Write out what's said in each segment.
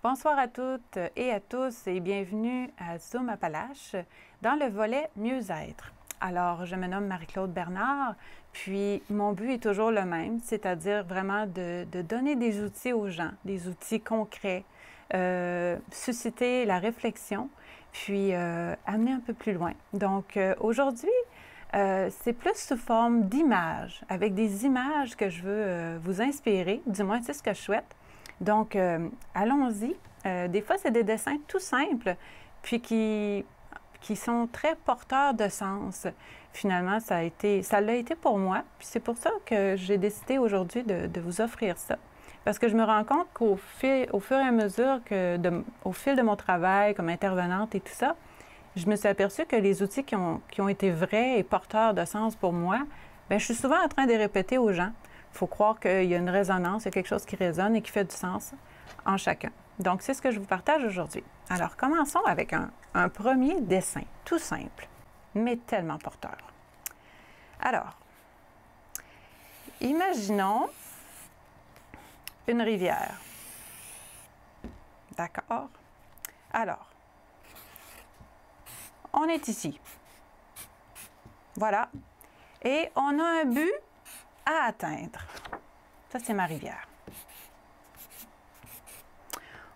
Bonsoir à toutes et à tous et bienvenue à Zoom Appalaches dans le volet Mieux-être. Alors, je me nomme Marie-Claude Bernard, puis mon but est toujours le même, c'est-à-dire vraiment de donner des outils aux gens, des outils concrets, susciter la réflexion, puis amener un peu plus loin. Donc, aujourd'hui, c'est plus sous forme d'images, avec des images que je veux vous inspirer, du moins c'est ce que je souhaite. Donc, allons-y. Des fois, c'est des dessins tout simples, puis qui sont très porteurs de sens. Finalement, ça l'a été pour moi, puis c'est pour ça que j'ai décidé aujourd'hui de vous offrir ça. Parce que je me rends compte au fur et à mesure au fil de mon travail comme intervenante et tout ça, je me suis aperçue que les outils qui ont été vrais et porteurs de sens pour moi, bien, je suis souvent en train de les répéter aux gens. Il faut croire qu'il y a une résonance, il y a quelque chose qui résonne et qui fait du sens en chacun. Donc, c'est ce que je vous partage aujourd'hui. Alors, commençons avec un premier dessin, tout simple, mais tellement porteur. Alors, imaginons une rivière. D'accord? Alors, on est ici. Voilà. Et on a un but à atteindre. Ça, c'est ma rivière.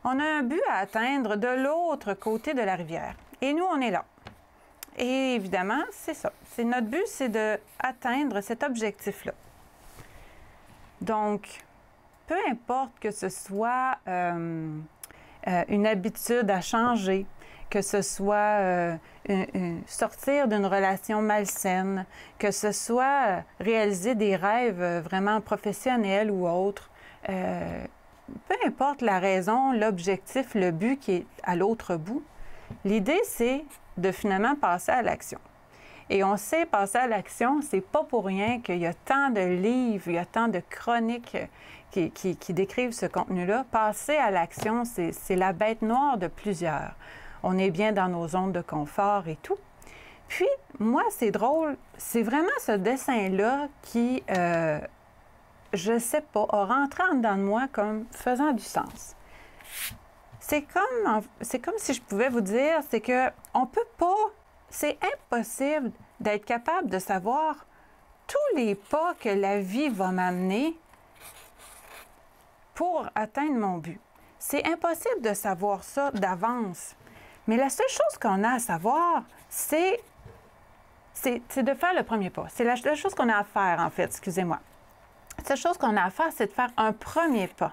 On a un but à atteindre de l'autre côté de la rivière. Et nous, on est là. Et évidemment, c'est ça. Notre but, c'est d'atteindre cet objectif-là. Donc, peu importe que ce soit une habitude à changer, que ce soit sortir d'une relation malsaine, que ce soit réaliser des rêves vraiment professionnels ou autres, peu importe la raison, l'objectif, le but qui est à l'autre bout, l'idée, c'est de finalement passer à l'action. Et on sait, passer à l'action, c'est pas pour rien qu'il y a tant de livres, il y a tant de chroniques qui décrivent ce contenu-là. Passer à l'action, c'est la bête noire de plusieurs. On est bien dans nos zones de confort et tout. Puis, moi, c'est drôle, c'est vraiment ce dessin-là qui, je sais pas, a rentré en dedans de moi comme faisant du sens. C'est comme si je pouvais vous dire, c'est que on peut pas, c'est impossible d'être capable de savoir tous les pas que la vie va m'amener pour atteindre mon but. C'est impossible de savoir ça d'avance. Mais la seule chose qu'on a à savoir, c'est de faire le premier pas. C'est la chose qu'on a à faire, en fait, excusez-moi. La seule chose qu'on a à faire, c'est de faire un premier pas.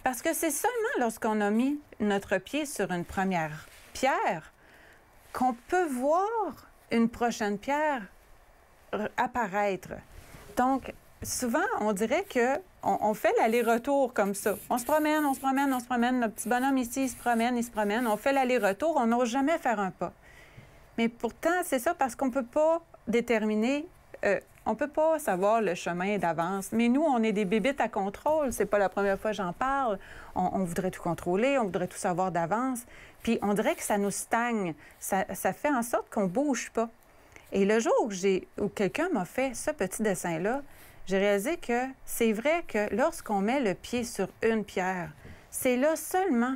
Parce que c'est seulement lorsqu'on a mis notre pied sur une première pierre qu'on peut voir une prochaine pierre apparaître. Donc, souvent, on dirait qu'on fait l'aller-retour comme ça. On se promène, on se promène, on se promène. Notre petit bonhomme ici, il se promène. On fait l'aller-retour, on n'ose jamais faire un pas. Mais pourtant, c'est ça parce qu'on ne peut pas déterminer, on ne peut pas savoir le chemin d'avance. Mais nous, on est des bébites à contrôle. C'est pas la première fois que j'en parle. On voudrait tout contrôler, on voudrait tout savoir d'avance. Puis on dirait que ça nous stagne. Ça fait en sorte qu'on ne bouge pas. Et le jour où quelqu'un m'a fait ce petit dessin-là, j'ai réalisé que c'est vrai que lorsqu'on met le pied sur une pierre, c'est là seulement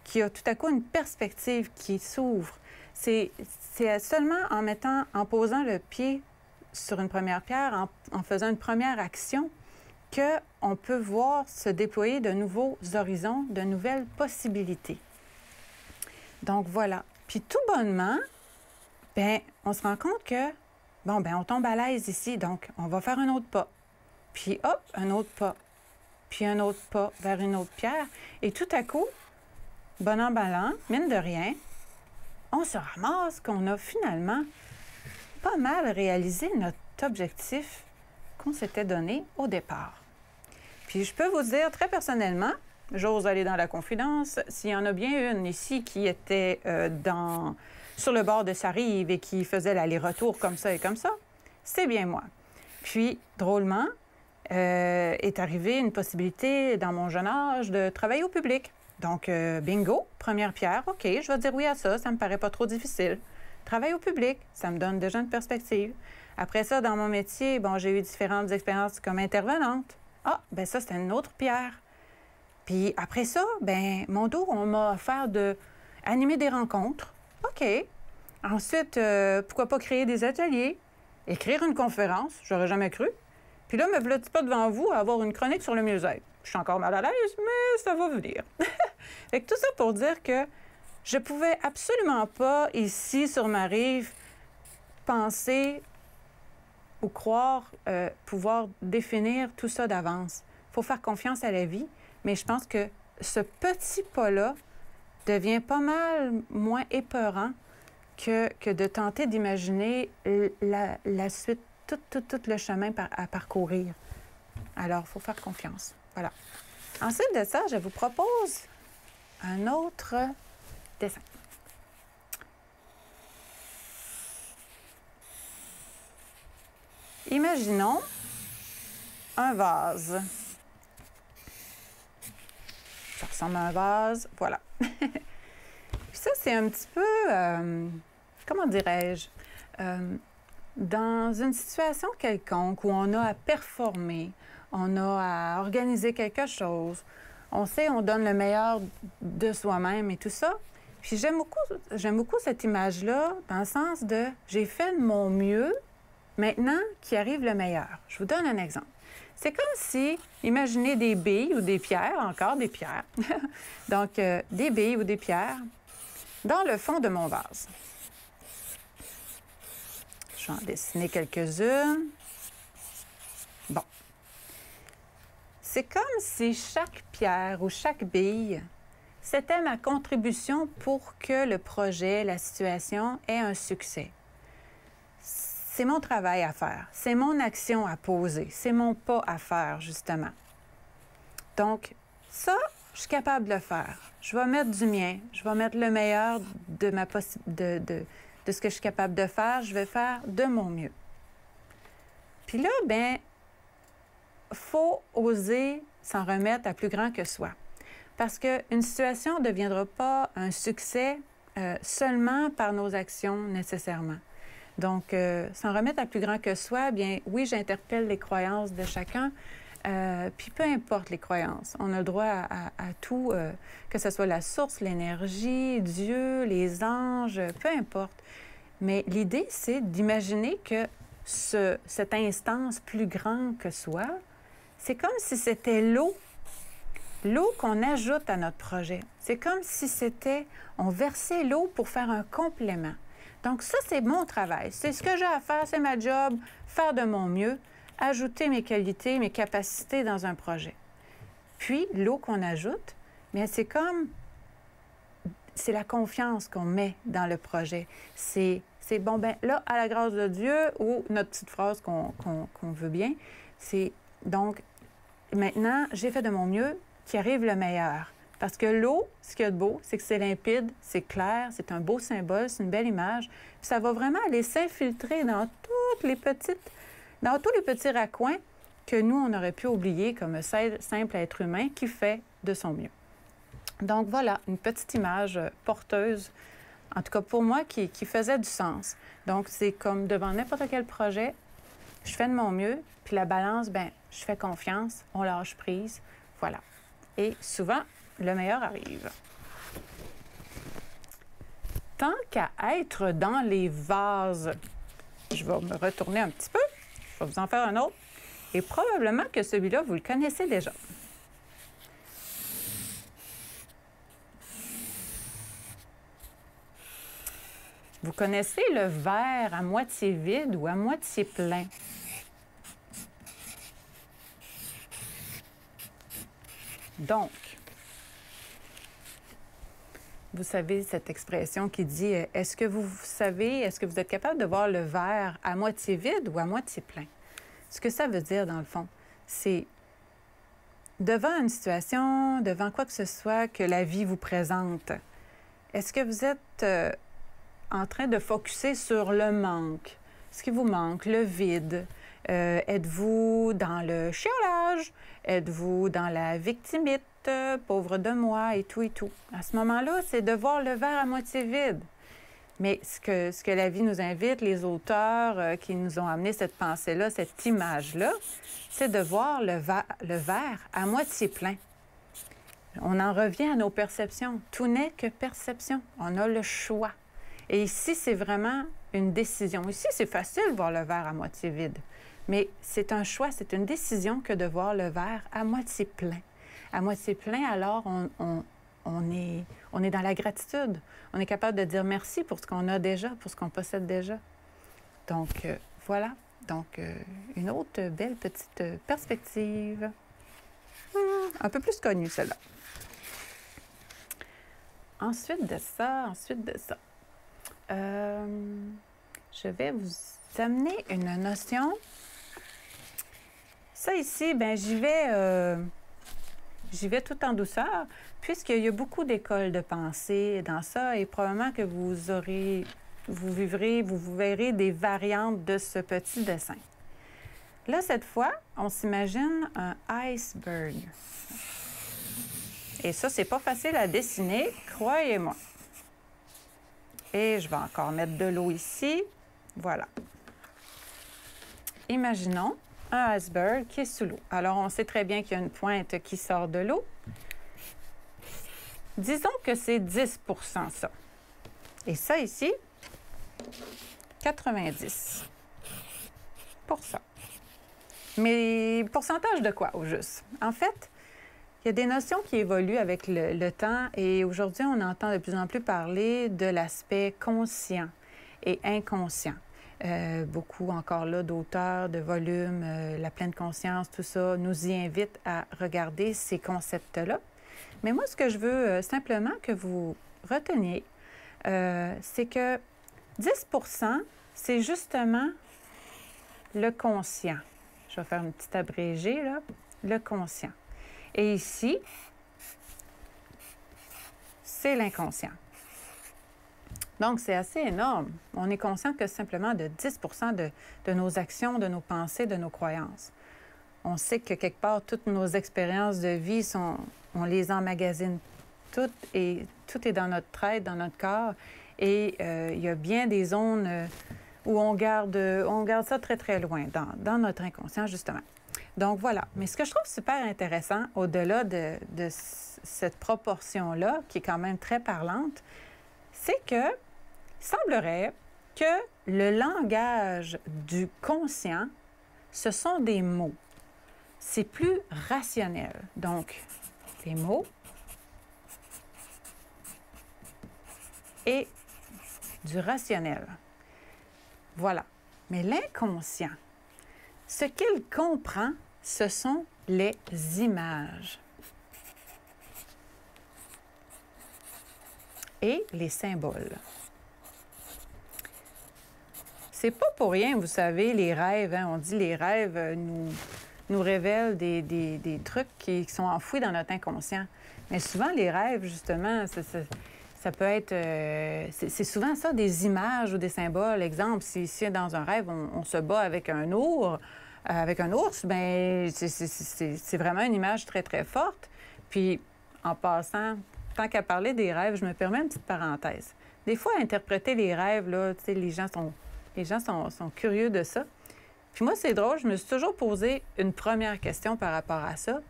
qu'il y a tout à coup une perspective qui s'ouvre. C'est seulement en posant le pied sur une première pierre, en faisant une première action, qu'on peut voir se déployer de nouveaux horizons, de nouvelles possibilités. Donc voilà. Puis tout bonnement, bien, on se rend compte que, bon, bien, on tombe à l'aise ici, donc on va faire un autre pas. Puis hop, un autre pas. Puis un autre pas vers une autre pierre. Et tout à coup, bon an, ballant, mine de rien, on se ramasse qu'on a finalement pas mal réalisé notre objectif qu'on s'était donné au départ. Puis je peux vous dire très personnellement, j'ose aller dans la confidence, s'il y en a bien une ici qui était sur le bord de sa rive et qui faisait l'aller-retour comme ça et comme ça, c'est bien moi. Puis, drôlement, est arrivée une possibilité dans mon jeune âge de travailler au public. Donc, bingo, première pierre, OK, je vais dire oui à ça, ça me paraît pas trop difficile. Travail au public, ça me donne déjà une perspective. Après ça, dans mon métier, bon, j'ai eu différentes expériences comme intervenante. Ah, ben ça, c'était une autre pierre. Puis après ça, ben mon dos, on m'a offert d'animer des rencontres. OK. Ensuite, pourquoi pas créer des ateliers, écrire une conférence, j'aurais jamais cru. Puis là, me voilà pas devant vous à avoir une chronique sur le mieux-être. Je suis encore mal à l'aise, mais ça va venir. Fait que tout ça pour dire que je pouvais absolument pas, ici, sur ma rive, penser ou croire pouvoir définir tout ça d'avance. Il faut faire confiance à la vie, mais je pense que ce petit pas-là devient pas mal moins épeurant que de tenter d'imaginer la suite, tout le chemin à parcourir. Alors, il faut faire confiance. Voilà. Ensuite de ça, je vous propose un autre dessin. Imaginons un vase. Ça ressemble à un vase, voilà. Puis ça, c'est un petit peu, comment dirais-je, dans une situation quelconque où on a à performer, on a à organiser quelque chose, on sait, on donne le meilleur de soi-même et tout ça. Puis j'aime beaucoup cette image-là, dans le sens de j'ai fait de mon mieux, maintenant qu'il arrive le meilleur. Je vous donne un exemple. C'est comme si, imaginez des billes ou des pierres, encore des pierres. Donc, des billes ou des pierres dans le fond de mon vase. Je vais en dessiner quelques-unes. Bon. C'est comme si chaque pierre ou chaque bille, c'était ma contribution pour que le projet, la situation ait un succès. C'est mon travail à faire, c'est mon action à poser, c'est mon pas à faire, justement. Donc, ça, je suis capable de le faire. Je vais mettre du mien, je vais mettre le meilleur de ce que je suis capable de faire, je vais faire de mon mieux. Puis là, bien, il faut oser s'en remettre à plus grand que soi. Parce qu'une situation ne deviendra pas un succès seulement par nos actions nécessairement. Donc, s'en remettre à plus grand que soi, bien oui, j'interpelle les croyances de chacun, puis peu importe les croyances, on a le droit à tout, que ce soit la source, l'énergie, Dieu, les anges, peu importe. Mais l'idée, c'est d'imaginer que cette instance plus grande que soi, c'est comme si c'était l'eau qu'on ajoute à notre projet. C'est comme si on versait l'eau pour faire un complément. Donc ça, c'est mon travail. C'est ce que j'ai à faire, c'est ma job, faire de mon mieux, ajouter mes qualités, mes capacités dans un projet. Puis, l'eau qu'on ajoute, bien, c'est la confiance qu'on met dans le projet. C'est bon, ben là, à la grâce de Dieu, ou notre petite phrase qu'on veut bien, c'est donc, maintenant, j'ai fait de mon mieux, qu'il arrive le meilleur. Parce que l'eau, ce qu'il y a de beau, c'est que c'est limpide, c'est clair, c'est un beau symbole, c'est une belle image. Puis ça va vraiment aller s'infiltrer dans tous les petits raccoins que nous, on aurait pu oublier comme simple être humain qui fait de son mieux. Donc voilà, une petite image porteuse, en tout cas pour moi, qui faisait du sens. Donc c'est comme devant n'importe quel projet, je fais de mon mieux, puis la balance, bien, je fais confiance, on lâche prise, voilà. Et souvent, le meilleur arrive. Tant qu'à être dans les vases, je vais me retourner un petit peu, je vais vous en faire un autre, et probablement que celui-là, vous le connaissez déjà. Vous connaissez le verre à moitié vide ou à moitié plein? Donc, vous savez cette expression qui dit « Est-ce que vous êtes capable de voir le verre à moitié vide ou à moitié plein? » Ce que ça veut dire, dans le fond, c'est devant une situation, devant quoi que ce soit que la vie vous présente, est-ce que vous êtes en train de focusser sur le manque, ce qui vous manque, le vide? Êtes-vous dans le chiolage? Êtes-vous dans la victimite, pauvre de moi et tout et tout? À ce moment-là, c'est de voir le verre à moitié vide. Mais ce que la vie nous invite, les auteurs qui nous ont amené cette pensée-là, cette image-là, c'est de voir le verre à moitié plein. On en revient à nos perceptions. Tout n'est que perception. On a le choix. Et ici, c'est vraiment une décision. Ici, c'est facile de voir le verre à moitié vide. Mais c'est un choix, c'est une décision que de voir le verre à moitié plein. À moitié plein, alors on est dans la gratitude. On est capable de dire merci pour ce qu'on a déjà, pour ce qu'on possède déjà. Donc, voilà. Donc, une autre belle petite perspective. Un peu plus connue, celle-là. Ensuite de ça, je vais vous amener une notion. Ça ici, bien, j'y vais tout en douceur, puisqu'il y a beaucoup d'écoles de pensée dans ça, et probablement que vous verrez des variantes de ce petit dessin. Là, cette fois, on s'imagine un iceberg. Et ça, c'est pas facile à dessiner, croyez-moi. Et je vais encore mettre de l'eau ici. Voilà. Imaginons un iceberg qui est sous l'eau. Alors, on sait très bien qu'il y a une pointe qui sort de l'eau. Disons que c'est 10 % ça. Et ça ici, 90 %. Mais pourcentage de quoi, au juste? En fait, il y a des notions qui évoluent avec le temps et aujourd'hui, on entend de plus en plus parler de l'aspect conscient et inconscient. Beaucoup encore là d'auteurs, de volumes, la pleine conscience, tout ça nous y invite à regarder ces concepts-là. Mais moi, ce que je veux simplement que vous reteniez, c'est que 10 %, c'est justement le conscient. Je vais faire une petite abrégée, là. Le conscient. Et ici, c'est l'inconscient. Donc, c'est assez énorme. On est conscient que simplement de 10 % de nos actions, de nos pensées, de nos croyances. On sait que quelque part, toutes nos expériences de vie, on les emmagasine toutes et tout est dans notre tête, dans notre corps. Et il y a bien des zones où on garde ça très, très loin, dans notre inconscient, justement. Donc, voilà. Mais ce que je trouve super intéressant, au-delà de cette proportion-là, qui est quand même très parlante, c'est que il semblerait que le langage du conscient, ce sont des mots. C'est plus rationnel. Donc, des mots et du rationnel. Voilà. Mais l'inconscient, ce qu'il comprend, ce sont les images et les symboles. C'est pas pour rien, vous savez, les rêves, hein, on dit les rêves nous révèlent des trucs qui sont enfouis dans notre inconscient. Mais souvent, les rêves, justement, ça peut être... c'est souvent ça, des images ou des symboles. Exemple, si dans un rêve, on se bat avec un ours, bien, c'est vraiment une image très, très forte. Puis, en passant, tant qu'à parler des rêves, je me permets une petite parenthèse. Des fois, interpréter les rêves, là, tu sais, les gens sont curieux de ça. Puis moi, c'est drôle, je me suis toujours posé une première question par rapport à ça.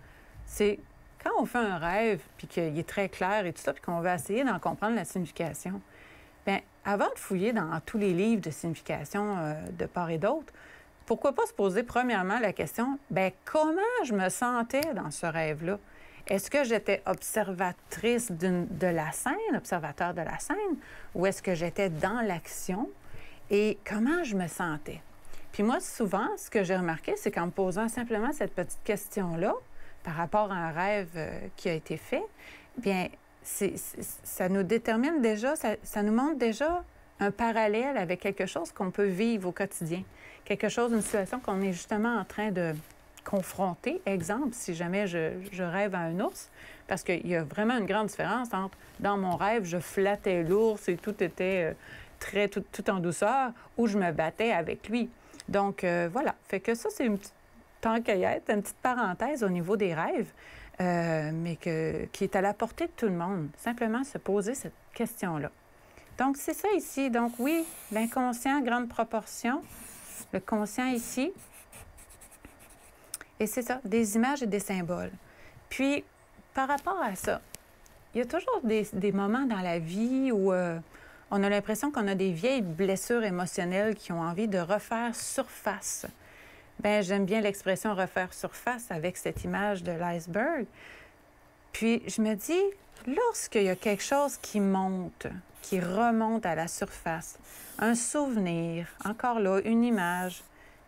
C'est quand on fait un rêve, puis qu'il est très clair et tout ça, puis qu'on veut essayer d'en comprendre la signification, bien, avant de fouiller dans tous les livres de signification de part et d'autre, pourquoi pas se poser premièrement la question, bien, comment je me sentais dans ce rêve-là? Est-ce que j'étais observatrice de la scène, observateur de la scène, ou est-ce que j'étais dans l'action? Et comment je me sentais? Puis moi, souvent, ce que j'ai remarqué, c'est qu'en me posant simplement cette petite question-là, par rapport à un rêve qui a été fait, bien, ça nous détermine déjà, ça nous montre déjà un parallèle avec quelque chose qu'on peut vivre au quotidien. Quelque chose, une situation qu'on est justement en train de confronter. Exemple, si jamais je rêve à un ours, parce qu'il y a vraiment une grande différence entre, dans mon rêve, je flattais l'ours et tout était tout en douceur, ou je me battais avec lui. Donc, voilà. Fait que ça, c'est une petite, tant qu'à y être, une petite parenthèse au niveau des rêves, mais qui est à la portée de tout le monde. Simplement se poser cette question-là. Donc, c'est ça ici. Donc, oui, l'inconscient, grande proportion. Le conscient ici. Et c'est ça, des images et des symboles. Puis, par rapport à ça, il y a toujours des moments dans la vie où on a l'impression qu'on a des vieilles blessures émotionnelles qui ont envie de refaire surface. Bien, j'aime bien l'expression refaire surface avec cette image de l'iceberg. Puis, je me dis, lorsqu'il y a quelque chose qui monte, qui remonte à la surface, un souvenir, encore là, une image,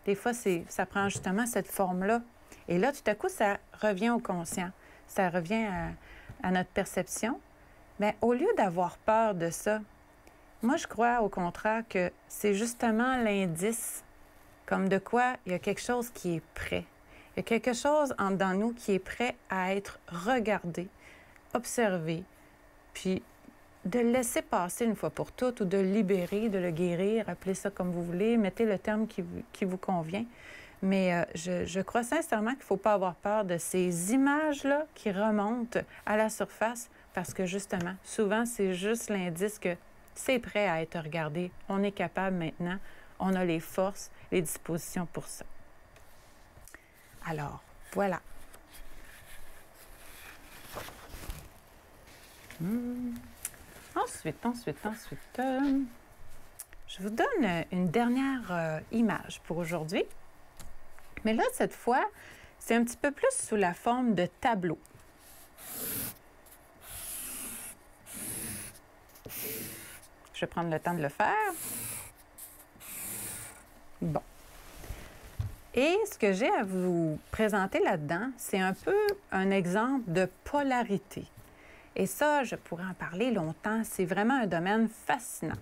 des fois, ça prend justement cette forme-là. Et là, tout à coup, ça revient au conscient. Ça revient à notre perception. Bien, au lieu d'avoir peur de ça, moi, je crois au contraire que c'est justement l'indice, comme de quoi il y a quelque chose qui est prêt. Il y a quelque chose en dedans nous qui est prêt à être regardé, observé, puis de le laisser passer une fois pour toutes ou de le libérer, de le guérir, appelez ça comme vous voulez, mettez le terme qui vous convient. Mais je crois sincèrement qu'il ne faut pas avoir peur de ces images-là qui remontent à la surface parce que justement, souvent, c'est juste l'indice que c'est prêt à être regardé. On est capable maintenant, on a les forces, les dispositions pour ça. Alors, voilà. Ensuite, je vous donne une dernière image pour aujourd'hui. Mais là, cette fois, c'est un petit peu plus sous la forme de tableau. Je vais prendre le temps de le faire. Bon. Et ce que j'ai à vous présenter là-dedans, c'est un peu un exemple de polarité. Et ça, je pourrais en parler longtemps. C'est vraiment un domaine fascinant.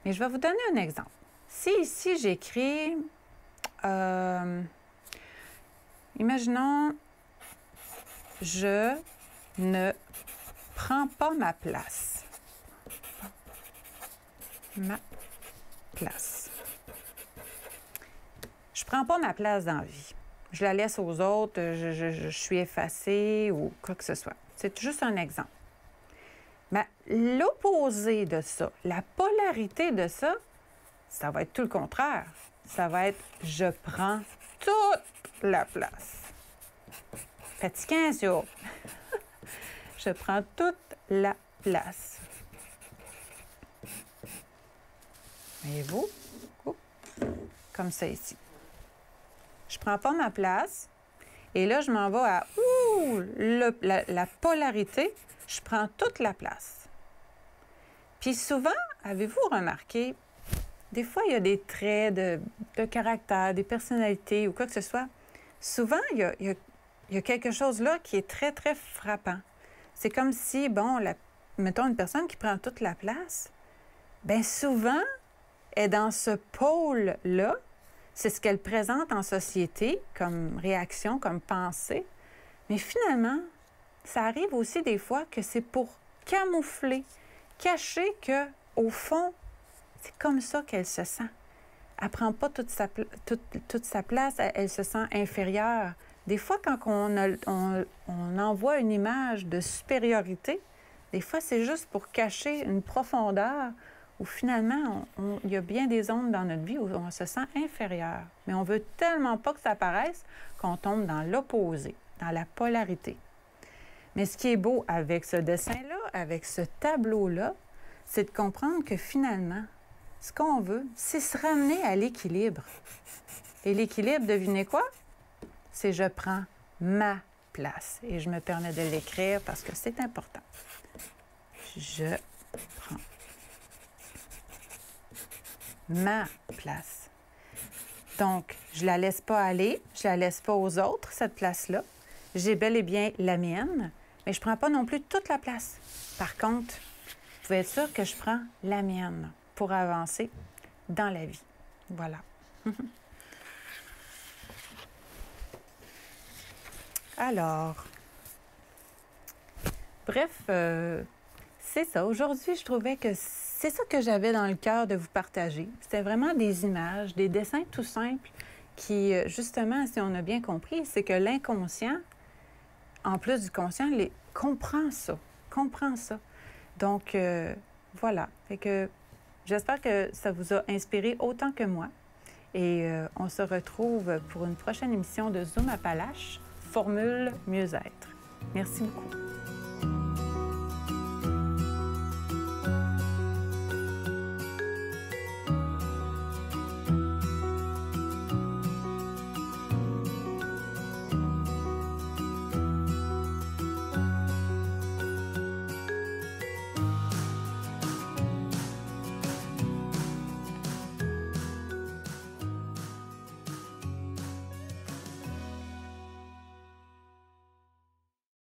Mais je vais vous donner un exemple. Si ici, j'écris... imaginons, je ne prends pas ma place. Ma place. Je prends pas ma place dans la vie. Je la laisse aux autres, je suis effacée ou quoi que ce soit. C'est juste un exemple. Mais l'opposé de ça, la polarité de ça, ça va être tout le contraire. Ça va être « je prends toute la place ». Fatigant, ça. Je prends toute la place. Voyez-vous? Comme ça ici. Je ne prends pas ma place. Et là, je m'en vais à la polarité. Je prends toute la place. Puis souvent, avez-vous remarqué, des fois, il y a des traits de caractère, des personnalités ou quoi que ce soit. Souvent, il y a quelque chose là qui est très, très frappant. C'est comme si, mettons une personne qui prend toute la place, bien souvent, est dans ce pôle-là. C'est ce qu'elle présente en société comme réaction, comme pensée. Mais finalement, ça arrive aussi des fois que c'est pour camoufler, cacher qu'au fond, c'est comme ça qu'elle se sent. Elle ne prend pas toute sa place, elle se sent inférieure. Des fois, quand on envoie une image de supériorité, des fois, c'est juste pour cacher une profondeur où finalement, il y a bien des zones dans notre vie où on se sent inférieur. Mais on veut tellement pas que ça apparaisse qu'on tombe dans l'opposé, dans la polarité. Mais ce qui est beau avec ce dessin-là, avec ce tableau-là, c'est de comprendre que finalement, ce qu'on veut, c'est se ramener à l'équilibre. Et l'équilibre, devinez quoi? C'est je prends ma place. Et je me permets de l'écrire parce que c'est important. Je prends ma place. Donc, je ne la laisse pas aller, je ne la laisse pas aux autres, cette place-là. J'ai bel et bien la mienne, mais je ne prends pas non plus toute la place. Par contre, vous pouvez être sûr que je prends la mienne pour avancer dans la vie. Voilà. Alors, bref, c'est ça. Aujourd'hui, je trouvais que c'est ça que j'avais dans le cœur de vous partager. C'était vraiment des images, des dessins tout simples qui, justement, si on a bien compris, c'est que l'inconscient, en plus du conscient, comprend ça. Donc, voilà. Fait que j'espère que ça vous a inspiré autant que moi. Et on se retrouve pour une prochaine émission de Zoom Appalaches, Formule Mieux-être. Merci beaucoup.